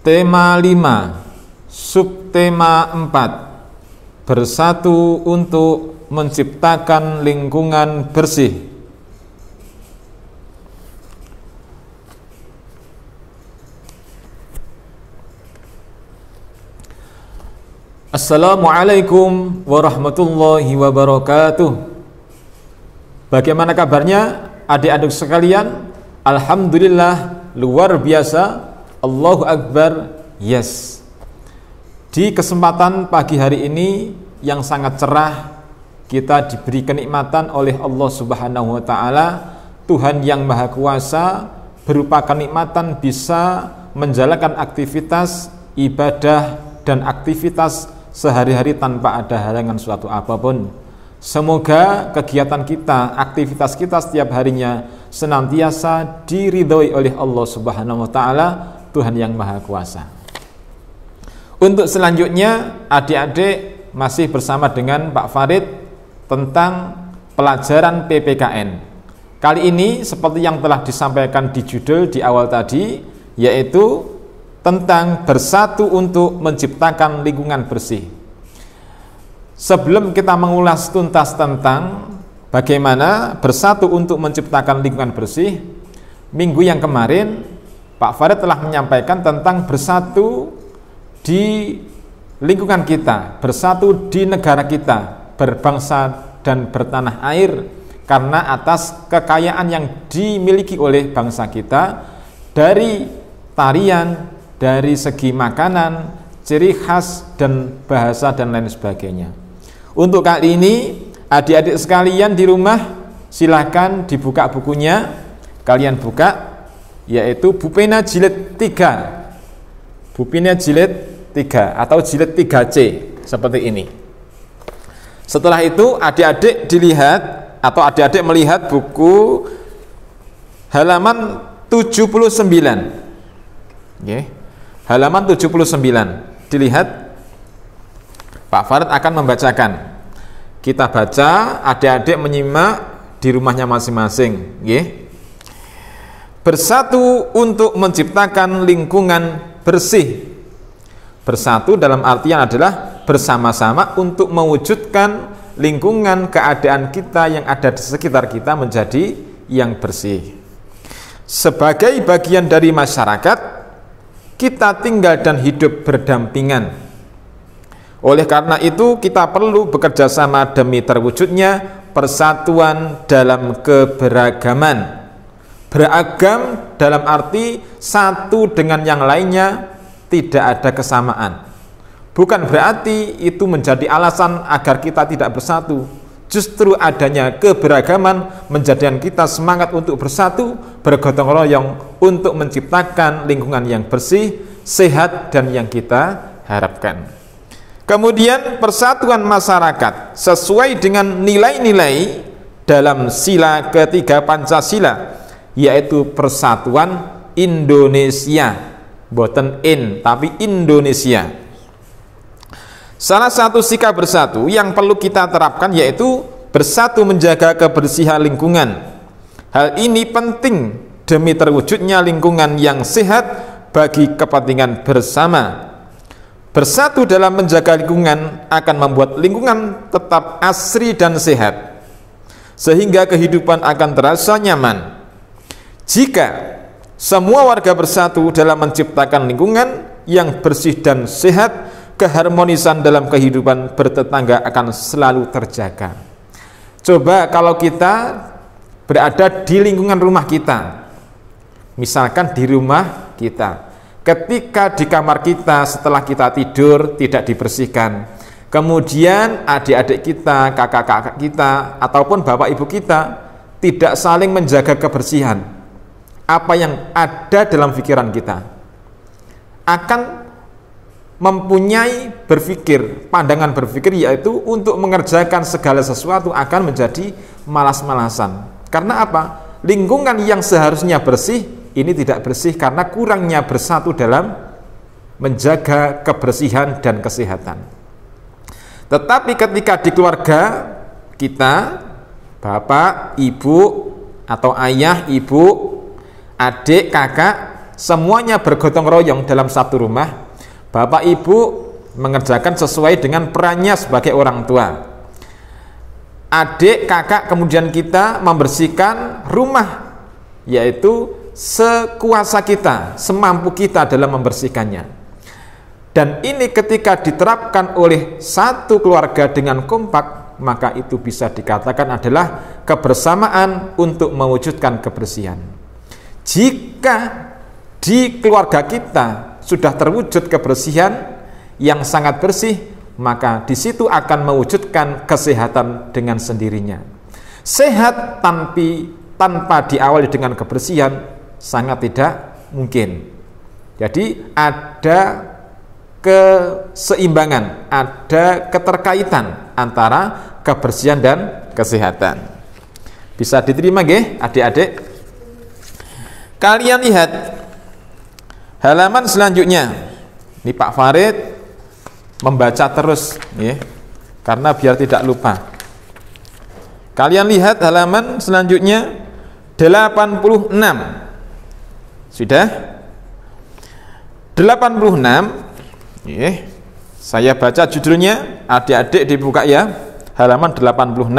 Tema 5, subtema 4, bersatu untuk menciptakan lingkungan bersih. Assalamualaikum warahmatullahi wabarakatuh. Bagaimana kabarnya adik-adik sekalian? Alhamdulillah, luar biasa. Allahu Akbar, yes. Di kesempatan pagi hari ini yang sangat cerah, kita diberi kenikmatan oleh Allah Subhanahu wa Ta'ala, Tuhan yang Maha Kuasa, berupa kenikmatan bisa menjalankan aktivitas ibadah dan aktivitas sehari-hari tanpa ada halangan suatu apapun. Semoga kegiatan kita, aktivitas kita setiap harinya senantiasa diridhoi oleh Allah Subhanahu wa Ta'ala, Tuhan yang Maha Kuasa. Untuk selanjutnya, adik-adik masih bersama dengan Pak Farid tentang pelajaran PPKN. Kali ini seperti yang telah disampaikan di judul di awal tadi, yaitu tentang bersatu untuk menciptakan lingkungan bersih. Sebelum kita mengulas tuntas tentang bagaimana bersatu untuk menciptakan lingkungan bersih, minggu yang kemarin Pak Farid telah menyampaikan tentang bersatu di lingkungan kita, bersatu di negara kita, berbangsa dan bertanah air, karena atas kekayaan yang dimiliki oleh bangsa kita, dari tarian, dari segi makanan, ciri khas dan bahasa dan lain sebagainya. Untuk kali ini, adik-adik sekalian di rumah, silahkan dibuka bukunya. Kalian buka, yaitu Bupena jilid 3, Bupena jilid 3 atau jilid 3C, seperti ini. Setelah itu adik-adik dilihat atau adik-adik melihat buku halaman 79. Okay. Halaman 79 dilihat, Pak Farid akan membacakan. Kita baca, adik-adik menyimak di rumahnya masing-masing. Okay. Bersatu untuk menciptakan lingkungan bersih. Bersatu dalam artian adalah bersama-sama untuk mewujudkan lingkungan keadaan kita yang ada di sekitar kita menjadi yang bersih. Sebagai bagian dari masyarakat, kita tinggal dan hidup berdampingan. Oleh karena itu, kita perlu bekerja sama demi terwujudnya persatuan dalam keberagaman. Beragam dalam arti satu dengan yang lainnya, tidak ada kesamaan. Bukan berarti itu menjadi alasan agar kita tidak bersatu. Justru adanya keberagaman menjadikan kita semangat untuk bersatu, bergotong royong untuk menciptakan lingkungan yang bersih, sehat, dan yang kita harapkan. Kemudian persatuan masyarakat sesuai dengan nilai-nilai dalam sila ketiga Pancasila, yaitu persatuan Indonesia, boten in tapi Indonesia. Salah satu sikap bersatu yang perlu kita terapkan yaitu bersatu menjaga kebersihan lingkungan. Hal ini penting demi terwujudnya lingkungan yang sehat bagi kepentingan bersama. Bersatu dalam menjaga lingkungan akan membuat lingkungan tetap asri dan sehat, sehingga kehidupan akan terasa nyaman. Jika semua warga bersatu dalam menciptakan lingkungan yang bersih dan sehat, keharmonisan dalam kehidupan bertetangga akan selalu terjaga. Coba kalau kita berada di lingkungan rumah kita, misalkan di rumah kita, ketika di kamar kita setelah kita tidur tidak dibersihkan, kemudian adik-adik kita, kakak-kakak kita, ataupun bapak ibu kita tidak saling menjaga kebersihan, apa yang ada dalam pikiran kita akan mempunyai pandangan berpikir, yaitu untuk mengerjakan segala sesuatu akan menjadi malas-malasan. Karena apa? Lingkungan yang seharusnya bersih ini tidak bersih karena kurangnya bersatu dalam menjaga kebersihan dan kesehatan. Tetapi ketika di keluarga kita, bapak, ibu, atau ayah, ibu, adik, kakak, semuanya bergotong royong dalam satu rumah, bapak ibu mengerjakan sesuai dengan perannya sebagai orang tua. Adik, kakak, kemudian kita membersihkan rumah, yaitu sekuasa kita, semampu kita dalam membersihkannya. Dan ini ketika diterapkan oleh satu keluarga dengan kompak, maka itu bisa dikatakan adalah kebersamaan untuk mewujudkan kebersihan. Jika di keluarga kita sudah terwujud kebersihan yang sangat bersih, maka di situ akan mewujudkan kesehatan dengan sendirinya. Sehat tanpa diawali dengan kebersihan sangat tidak mungkin. Jadi ada keseimbangan, ada keterkaitan antara kebersihan dan kesehatan. Bisa diterima nggih, adik-adik? Kalian lihat halaman selanjutnya. Ini Pak Farid membaca terus ya, karena biar tidak lupa. Kalian lihat halaman selanjutnya 86. Sudah? 86. Ya. Saya baca judulnya, adik-adik dibuka ya. Halaman 86.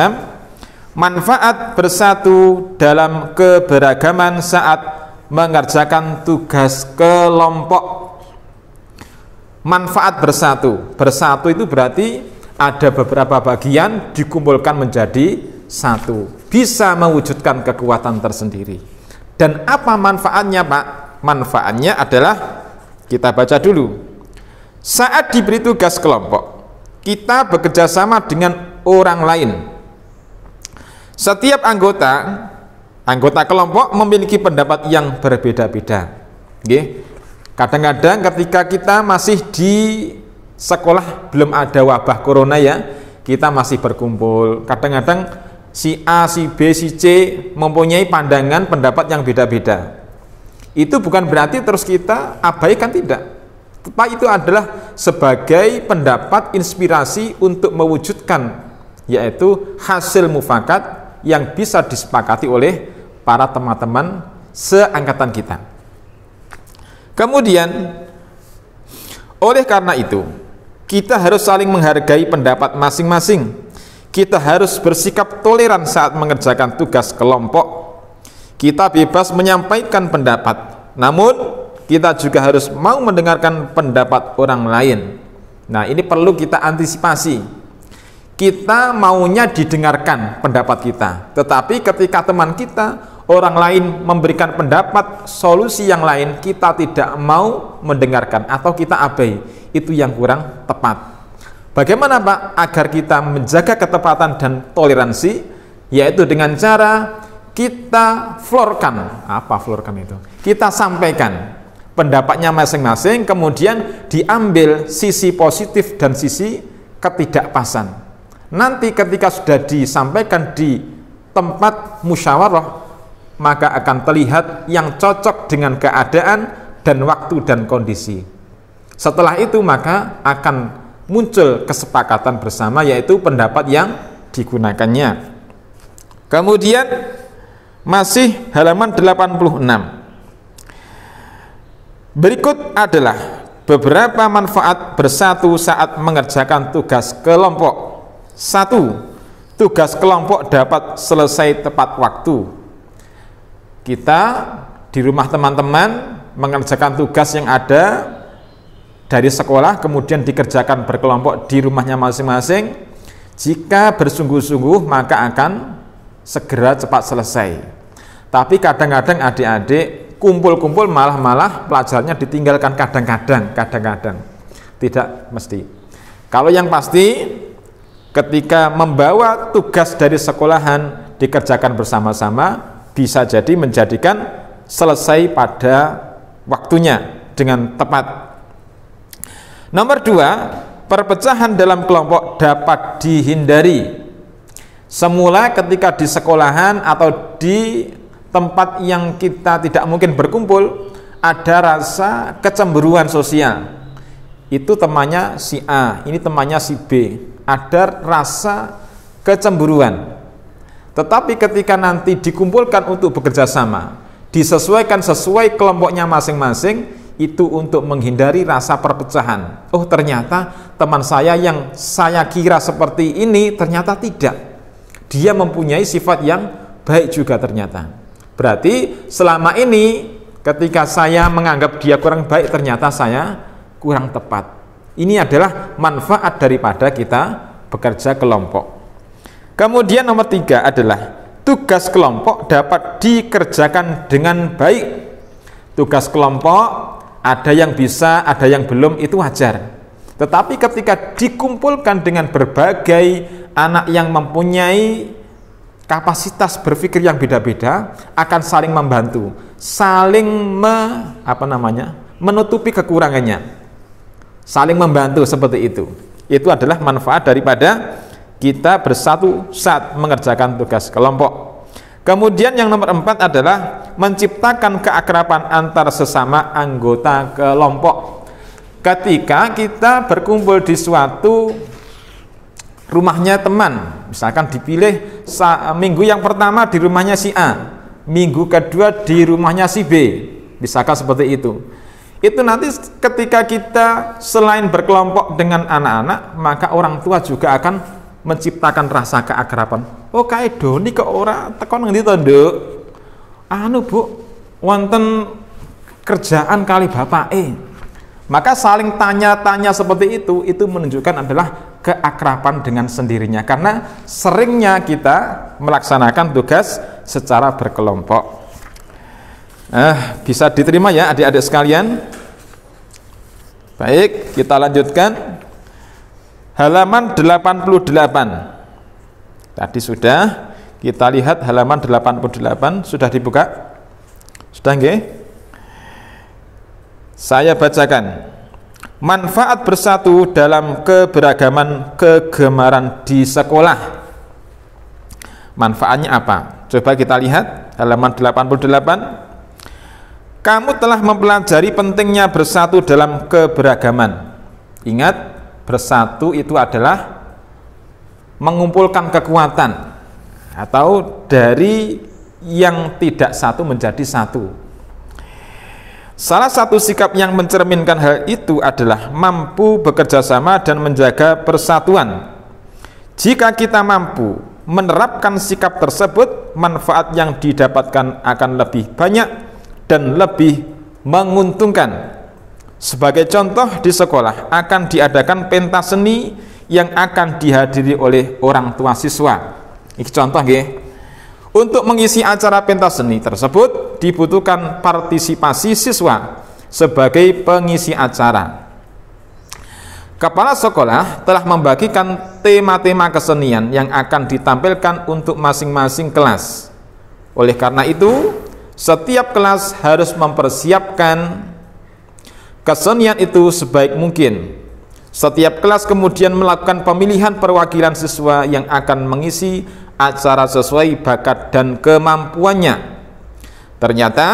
Manfaat bersatu dalam keberagaman saat mengerjakan tugas kelompok. Manfaat bersatu. Bersatu itu berarti ada beberapa bagian dikumpulkan menjadi satu. Bisa mewujudkan kekuatan tersendiri. Dan apa manfaatnya, Pak? Manfaatnya adalah, kita baca dulu. Saat diberi tugas kelompok, kita bekerja sama dengan orang lain. Setiap anggota kelompok memiliki pendapat yang berbeda-beda. Kadang-kadang ketika kita masih di sekolah, belum ada wabah corona ya, kita masih berkumpul. Kadang-kadang si A, si B, si C mempunyai pandangan pendapat yang beda-beda. Itu bukan berarti terus kita abaikan, tidak. Tetapi itu adalah sebagai pendapat inspirasi untuk mewujudkan, yaitu hasil mufakat yang bisa disepakati oleh para teman-teman seangkatan kita. Kemudian, oleh karena itu, kita harus saling menghargai pendapat masing-masing. Kita harus bersikap toleran saat mengerjakan tugas kelompok. Kita bebas menyampaikan pendapat, namun kita juga harus mau mendengarkan pendapat orang lain. Nah, ini perlu kita antisipasi. Kita maunya didengarkan pendapat kita, tetapi ketika teman kita, orang lain memberikan pendapat, solusi yang lain, kita tidak mau mendengarkan atau kita abai. Itu yang kurang tepat. Bagaimana, Pak, agar kita menjaga ketepatan dan toleransi? Yaitu dengan cara kita florkan. Apa florkan itu? Kita sampaikan pendapatnya masing-masing, kemudian diambil sisi positif dan sisi ketidakpasan. Nanti ketika sudah disampaikan di tempat musyawarah, maka akan terlihat yang cocok dengan keadaan dan waktu dan kondisi. Setelah itu maka akan muncul kesepakatan bersama, yaitu pendapat yang digunakannya. Kemudian masih halaman 86. Berikut adalah beberapa manfaat bersatu saat mengerjakan tugas kelompok. 1. Tugas kelompok dapat selesai tepat waktu. Kita di rumah teman-teman mengerjakan tugas yang ada dari sekolah, kemudian dikerjakan berkelompok di rumahnya masing-masing. Jika bersungguh-sungguh maka akan segera cepat selesai. Tapi kadang-kadang adik-adik kumpul-kumpul malah pelajarannya ditinggalkan, kadang-kadang tidak mesti. Kalau yang pasti, ketika membawa tugas dari sekolahan dikerjakan bersama-sama, bisa jadi menjadikan selesai pada waktunya dengan tepat. Nomor 2, perpecahan dalam kelompok dapat dihindari. Semula ketika di sekolahan atau di tempat yang kita tidak mungkin berkumpul, ada rasa kecemburuan sosial. Itu temannya si A, ini temannya si B. Ada rasa kecemburuan. Tetapi ketika nanti dikumpulkan untuk bekerja sama, disesuaikan sesuai kelompoknya masing-masing, itu untuk menghindari rasa perpecahan. Oh, ternyata teman saya yang saya kira seperti ini ternyata tidak, dia mempunyai sifat yang baik juga ternyata. Berarti selama ini ketika saya menganggap dia kurang baik, ternyata saya kurang tepat. Ini adalah manfaat daripada kita bekerja kelompok. Kemudian nomor 3 adalah tugas kelompok dapat dikerjakan dengan baik. Tugas kelompok ada yang bisa, ada yang belum, itu wajar. Tetapi ketika dikumpulkan dengan berbagai anak yang mempunyai kapasitas berpikir yang beda-beda, akan saling membantu, saling menutupi kekurangannya, saling membantu seperti itu. Itu adalah manfaat daripada kita bersatu saat mengerjakan tugas kelompok. Kemudian yang nomor 4 adalah menciptakan keakraban antar sesama anggota kelompok. Ketika kita berkumpul di suatu rumahnya teman, misalkan dipilih minggu yang pertama di rumahnya si A, minggu kedua di rumahnya si B, misalkan seperti itu. Itu nanti ketika kita selain berkelompok dengan anak-anak, maka orang tua juga akan menciptakan rasa keakraban. Oh, kae Doni kok ora tekon ngendi to, Nduk? Anu, Bu, wonten kerjaan kali bapake. Maka saling tanya-tanya seperti itu menunjukkan adalah keakraban dengan sendirinya, karena seringnya kita melaksanakan tugas secara berkelompok. Bisa diterima ya adik-adik sekalian? Baik, kita lanjutkan. Halaman 88. Tadi sudah kita lihat halaman 88, sudah dibuka? Sudah nggih? Saya bacakan. Manfaat bersatu dalam keberagaman kegemaran di sekolah. Manfaatnya apa? Coba kita lihat halaman 88. Kamu telah mempelajari pentingnya bersatu dalam keberagaman. Ingat, bersatu itu adalah mengumpulkan kekuatan, atau dari yang tidak satu menjadi satu. Salah satu sikap yang mencerminkan hal itu adalah mampu bekerja sama dan menjaga persatuan. Jika kita mampu menerapkan sikap tersebut, manfaat yang didapatkan akan lebih banyak dan lebih menguntungkan. Sebagai contoh, di sekolah akan diadakan pentas seni yang akan dihadiri oleh orang tua siswa. Ini contoh nggih. Untuk mengisi acara pentas seni tersebut dibutuhkan partisipasi siswa sebagai pengisi acara. Kepala sekolah telah membagikan tema-tema kesenian yang akan ditampilkan untuk masing-masing kelas. Oleh karena itu, setiap kelas harus mempersiapkan kesenian itu sebaik mungkin. Setiap kelas kemudian melakukan pemilihan perwakilan siswa yang akan mengisi acara sesuai bakat dan kemampuannya. Ternyata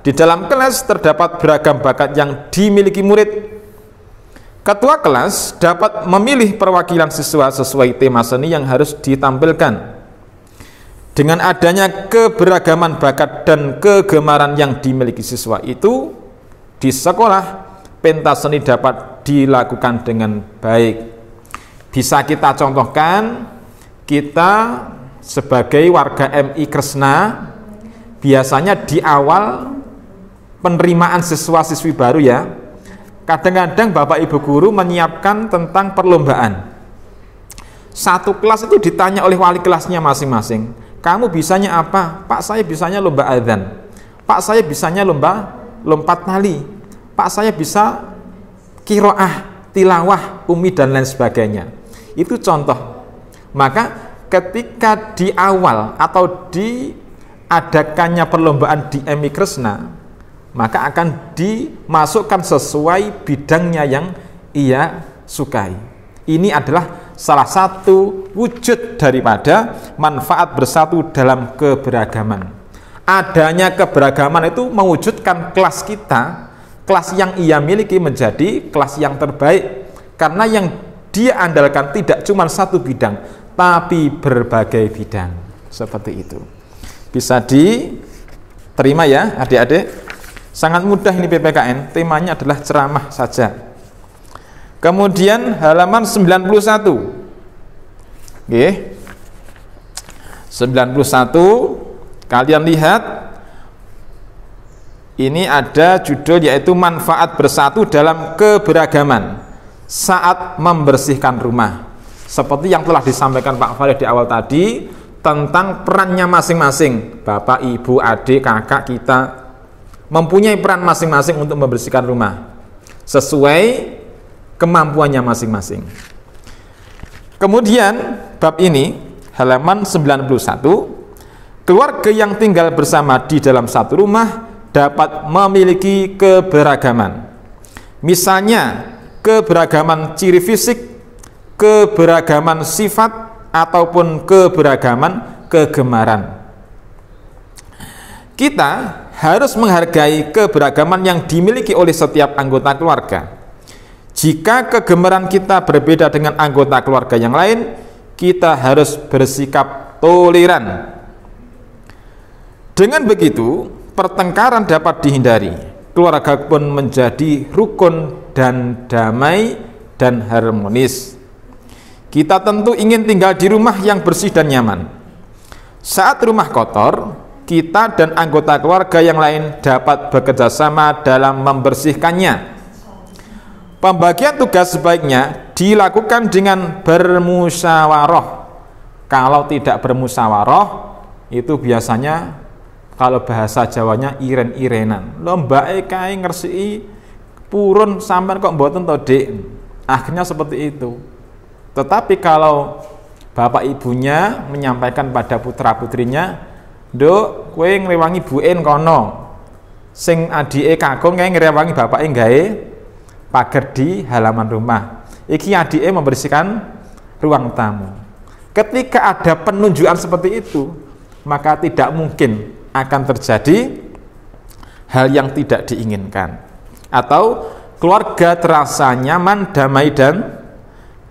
di dalam kelas terdapat beragam bakat yang dimiliki murid. Ketua kelas dapat memilih perwakilan siswa sesuai tema seni yang harus ditampilkan. Dengan adanya keberagaman bakat dan kegemaran yang dimiliki siswa itu, di sekolah pentas seni dapat dilakukan dengan baik. Bisa kita contohkan, kita sebagai warga MI Kresna, biasanya di awal penerimaan siswa-siswi baru ya, kadang-kadang Bapak Ibu guru menyiapkan tentang perlombaan. Satu kelas itu ditanya oleh wali kelasnya masing-masing, kamu bisanya apa? Pak, saya bisanya lomba adzan. Pak, saya bisanya lomba lompat tali. Pak, saya bisa kiroah, tilawah, umi dan lain sebagainya. Itu contoh. Maka ketika di awal atau diadakannya perlombaan di MI Kresna, maka akan dimasukkan sesuai bidangnya yang ia sukai. Ini adalah salah satu wujud daripada manfaat bersatu dalam keberagaman. Adanya keberagaman itu mewujudkan kelas kita, kelas yang ia miliki menjadi kelas yang terbaik, karena yang dia andalkan tidak cuma satu bidang, tapi berbagai bidang. Seperti itu. Bisa Terima ya adik-adik. Sangat mudah ini PPKN, temanya adalah ceramah saja. Kemudian halaman 91. Oke. 91, kalian lihat ini ada judul yaitu manfaat bersatu dalam keberagaman saat membersihkan rumah. Seperti yang telah disampaikan Pak Farid di awal tadi tentang perannya masing-masing. Bapak, ibu, adik, kakak kita mempunyai peran masing-masing untuk membersihkan rumah sesuai kemampuannya masing-masing. Kemudian bab ini halaman 91, keluarga yang tinggal bersama di dalam satu rumah dapat memiliki keberagaman. Misalnya keberagaman ciri fisik, keberagaman sifat, ataupun keberagaman kegemaran. Kita harus menghargai keberagaman yang dimiliki oleh setiap anggota keluarga. Jika kegemaran kita berbeda dengan anggota keluarga yang lain, kita harus bersikap toleran. Dengan begitu, pertengkaran dapat dihindari. Keluarga pun menjadi rukun dan damai dan harmonis. Kita tentu ingin tinggal di rumah yang bersih dan nyaman. Saat rumah kotor, kita dan anggota keluarga yang lain dapat bekerja sama dalam membersihkannya. Pembagian tugas sebaiknya dilakukan dengan bermusyawarah. Kalau tidak bermusyawarah, itu biasanya kalau bahasa Jawanya iren-irenan. Lomba kae ngersiki purun sampean kok mboten to, Dik. Akhirnya seperti itu. Tetapi kalau bapak ibunya menyampaikan pada putra-putrinya, "Nduk, kowe ngrewangi buin kono. Sing adike kakung kae ngrewangi bapake gawe pager di halaman rumah. Iki adike membersihkan ruang tamu." Ketika ada penunjukan seperti itu, maka tidak mungkin akan terjadi hal yang tidak diinginkan, atau keluarga terasa nyaman, damai, dan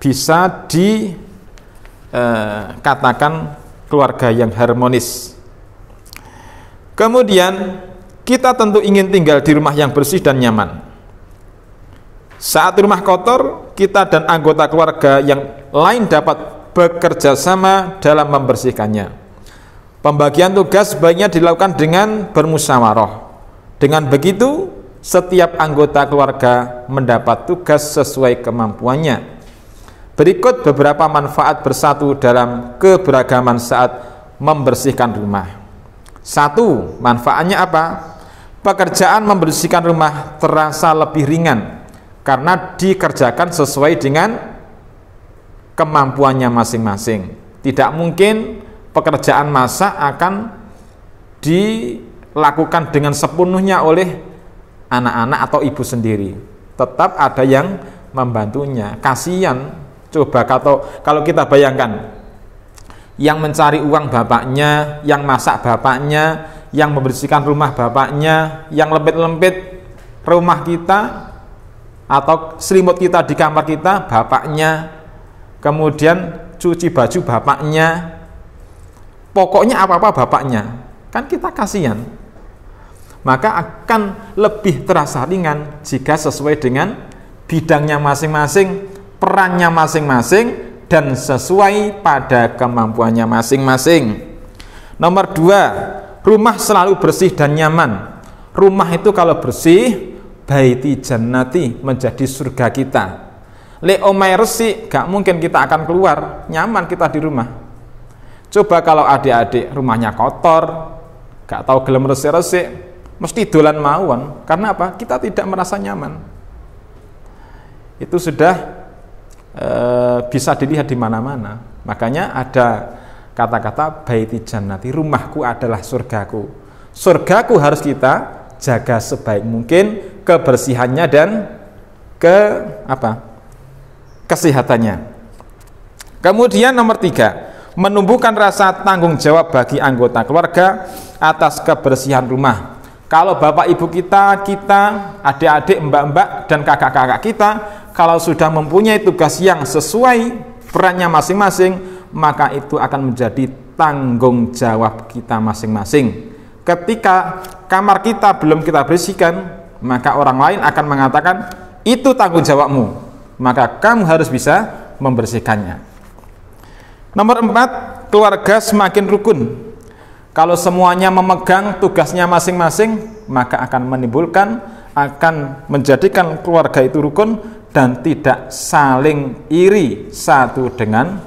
bisa dikatakan keluarga yang harmonis. Kemudian kita tentu ingin tinggal di rumah yang bersih dan nyaman. Saat rumah kotor, kita dan anggota keluarga yang lain dapat bekerja sama dalam membersihkannya. Pembagian tugas sebaiknya dilakukan dengan bermusyawarah. Dengan begitu, setiap anggota keluarga mendapat tugas sesuai kemampuannya. Berikut beberapa manfaat bersatu dalam keberagaman saat membersihkan rumah. 1. Manfaatnya apa? Pekerjaan membersihkan rumah terasa lebih ringan karena dikerjakan sesuai dengan kemampuannya masing-masing. Tidak mungkin pekerjaan masak akan dilakukan dengan sepenuhnya oleh anak-anak atau ibu sendiri. Tetap ada yang membantunya. Kasihan. Coba kalau kita bayangkan, yang mencari uang bapaknya, yang masak bapaknya, yang membersihkan rumah bapaknya, yang lempit-lempit rumah kita atau selimut kita di kamar kita bapaknya, kemudian cuci baju bapaknya, pokoknya apa-apa bapaknya, kan kita kasihan. Maka akan lebih terasa ringan jika sesuai dengan bidangnya masing-masing, perannya masing-masing, dan sesuai pada kemampuannya masing-masing. Nomor 2, rumah selalu bersih dan nyaman. Rumah itu kalau bersih, baiti jannati, menjadi surga kita. Le omai resik, gak mungkin kita akan keluar, nyaman kita di rumah. Coba kalau adik-adik rumahnya kotor, gak tahu gelem resik-resik, mesti dolan mawon. Karena apa? Kita tidak merasa nyaman. Itu sudah bisa dilihat di mana-mana. Makanya ada kata-kata baiti jannati, rumahku adalah surgaku. Surgaku harus kita jaga sebaik mungkin kebersihannya dan kesehatannya. Kemudian nomor 3, menumbuhkan rasa tanggung jawab bagi anggota keluarga atas kebersihan rumah. Kalau bapak ibu kita, adik-adik, mbak-mbak, dan kakak-kakak kita, kalau sudah mempunyai tugas yang sesuai perannya masing-masing, maka itu akan menjadi tanggung jawab kita masing-masing. ketika kamar kita belum kita bersihkan, maka orang lain akan mengatakan itu tanggung jawabmu, maka kamu harus bisa membersihkannya. Nomor 4, keluarga semakin rukun. Kalau semuanya memegang tugasnya masing-masing, maka akan menjadikan keluarga itu rukun dan tidak saling iri satu dengan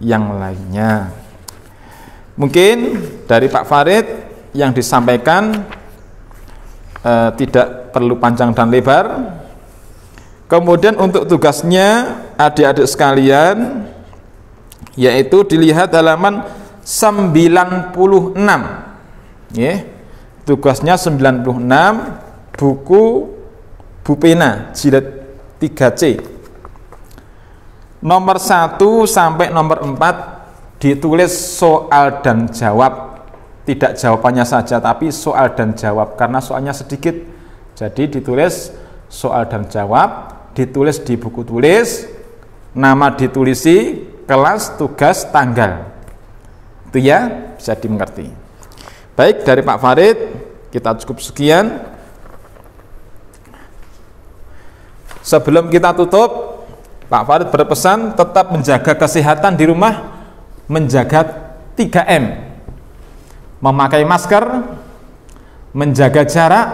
yang lainnya. Mungkin dari Pak Farid yang disampaikan tidak perlu panjang dan lebar. Kemudian untuk tugasnya adik-adik sekalian, yaitu dilihat halaman 96 ya. Tugasnya 96, buku Bupena jilid 3C. Nomor 1 sampai nomor 4 ditulis soal dan jawab. Tidak jawabannya saja, tapi soal dan jawab, karena soalnya sedikit. Jadi ditulis soal dan jawab, ditulis di buku tulis, nama ditulisi, kelas, tugas, tanggal. Itu ya, bisa dimengerti. Baik, dari Pak Farid kita cukup sekian. Sebelum kita tutup, Pak Farid berpesan tetap menjaga kesehatan di rumah, menjaga 3M. Memakai masker, menjaga jarak,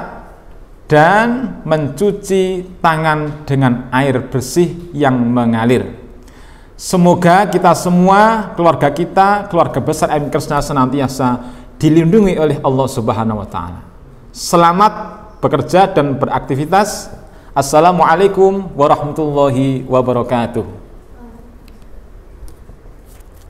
dan mencuci tangan dengan air bersih yang mengalir. Semoga kita semua, keluarga kita, keluarga besar M. Kresna senantiasa dilindungi oleh Allah Subhanahu wa Ta'ala. Selamat bekerja dan beraktivitas. Assalamualaikum warahmatullahi wabarakatuh.